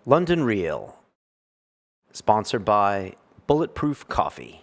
London Real, sponsored by Bulletproof Coffee.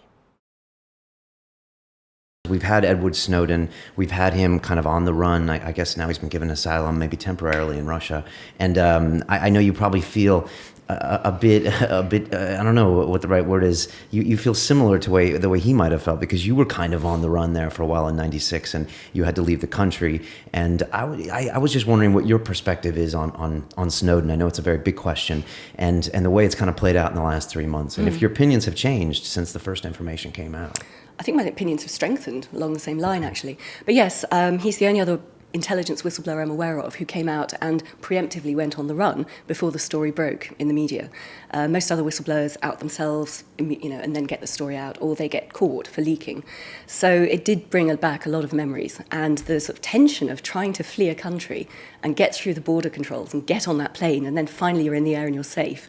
We've had Edward Snowden. We've had him kind of on the run. I guess now he's been given asylum, maybe temporarily in Russia. And I know you probably feel a bit. I don't know what the right word is. You feel similar to the way he might have felt, because you were kind of on the run there for a while in '96, and you had to leave the country. And I was just wondering what your perspective is on Snowden. I know it's a very big question, and the way it's kind of played out in the last 3 months, and if your opinions have changed since the first information came out. I think my opinions have strengthened along the same line, actually. But yes, he's the only other intelligence whistleblower I'm aware of who came out and preemptively went on the run before the story broke in the media. Most other whistleblowers out themselves, and then get the story out, or they get caught for leaking. So it did bring back a lot of memories, and the sort of tension of trying to flee a country and get through the border controls and get on that plane, and then finally you're in the air and you're safe,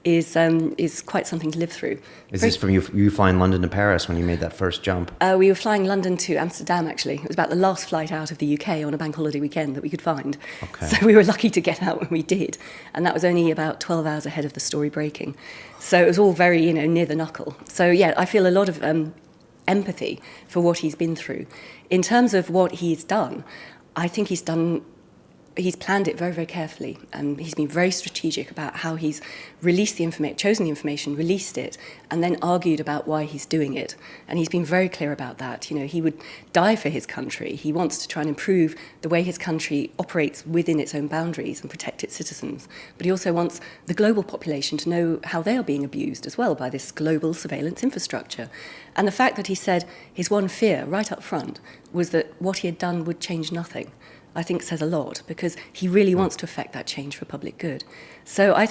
is quite something to live through. Is this from you flying London to Paris when you made that first jump? We were flying London to Amsterdam, actually. It was about the last flight out of the UK on a bank holiday weekend that we could find. Okay. So we were lucky to get out when we did. And that was only about 12 hours ahead of the story breaking. So it was all very, near the knuckle. So yeah, I feel a lot of empathy for what he's been through. In terms of what he's done, I think he's planned it very, very carefully. He's been very strategic about how he's released the information, chosen the information, released it, and then argued about why he's doing it. And he's been very clear about that. He would die for his country. He wants to try and improve the way his country operates within its own boundaries and protect its citizens. But he also wants the global population to know how they are being abused as well by this global surveillance infrastructure. And the fact that he said his one fear right up front was that what he had done would change nothing, I think says a lot, because he really wants to affect that change for public good. So I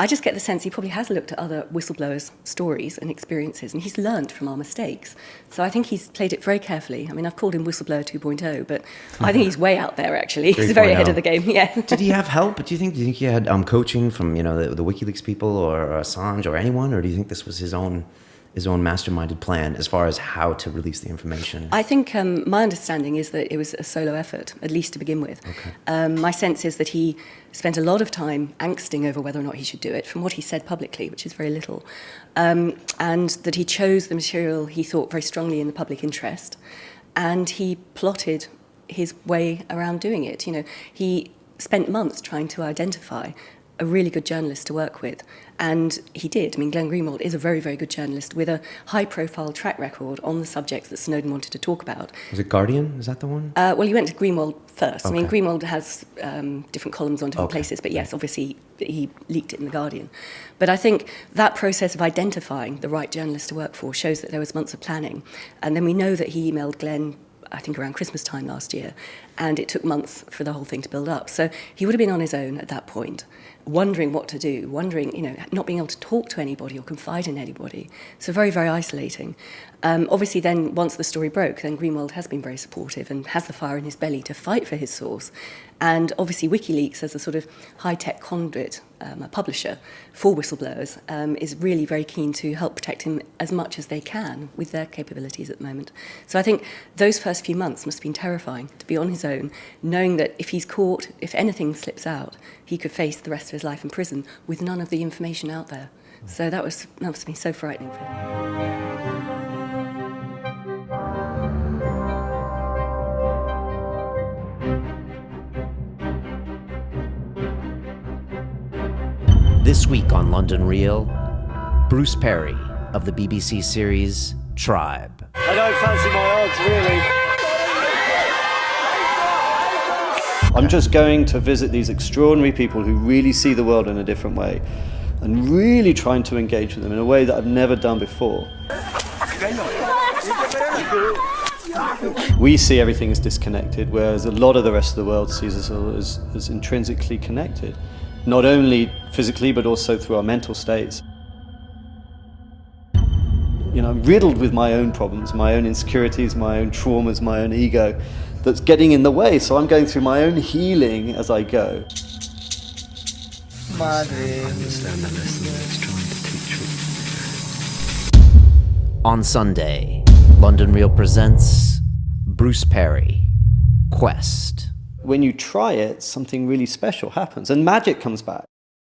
just get the sense he probably has looked at other whistleblowers' stories and experiences, and he's learned from our mistakes. So I think he's played it very carefully. I mean, I've called him Whistleblower 2.0, but I think he's way out there, actually. He's very ahead of the game, yeah. Did he have help? Do you think he had coaching from, the WikiLeaks people or Assange or anyone, or do you think this was his own masterminded plan as far as how to release the information? I think my understanding is that it was a solo effort, at least to begin with. Okay. My sense is that he spent a lot of time angsting over whether or not he should do it, from what he said publicly, which is very little, and that he chose the material he thought very strongly in the public interest, and he plotted his way around doing it. He spent months trying to identify a really good journalist to work with, and he did. I mean, Glenn Greenwald is a very, very good journalist with a high-profile track record on the subjects that Snowden wanted to talk about. Was it Guardian? Is that the one? Well, he went to Greenwald first. Okay. I mean, Greenwald has different columns on different places, but yes, obviously he leaked it in The Guardian. But I think that process of identifying the right journalist to work for shows that there was months of planning. And then we know that he emailed Glenn, I think around Christmas time last year, and it took months for the whole thing to build up. So he would have been on his own at that point, wondering what to do, not being able to talk to anybody or confide in anybody. So very, very isolating. Obviously then, once the story broke, then Greenwald has been very supportive and has the fire in his belly to fight for his source. And obviously WikiLeaks, as a sort of high-tech conduit, a publisher for whistleblowers, is really very keen to help protect him as much as they can with their capabilities at the moment. So I think those first few months must have been terrifying, to be on his own, knowing that if he's caught, if anything slips out, he could face the rest of his life in prison with none of the information out there. So that must have been so frightening for him. This week on London Real, Bruce Perry of the BBC series Tribe. I don't fancy my odds, really. I'm just going to visit these extraordinary people who really see the world in a different way and really trying to engage with them in a way that I've never done before. We see everything as disconnected, whereas a lot of the rest of the world sees us as intrinsically connected, not only physically but also through our mental states. I'm riddled with my own problems, my own insecurities, my own traumas, my own ego that's getting in the way, so I'm going through my own healing as I go. Understand the lesson that it's trying to teach me. On Sunday, London Real presents Bruce Perry, Quest. When you try it, something really special happens, and magic comes back.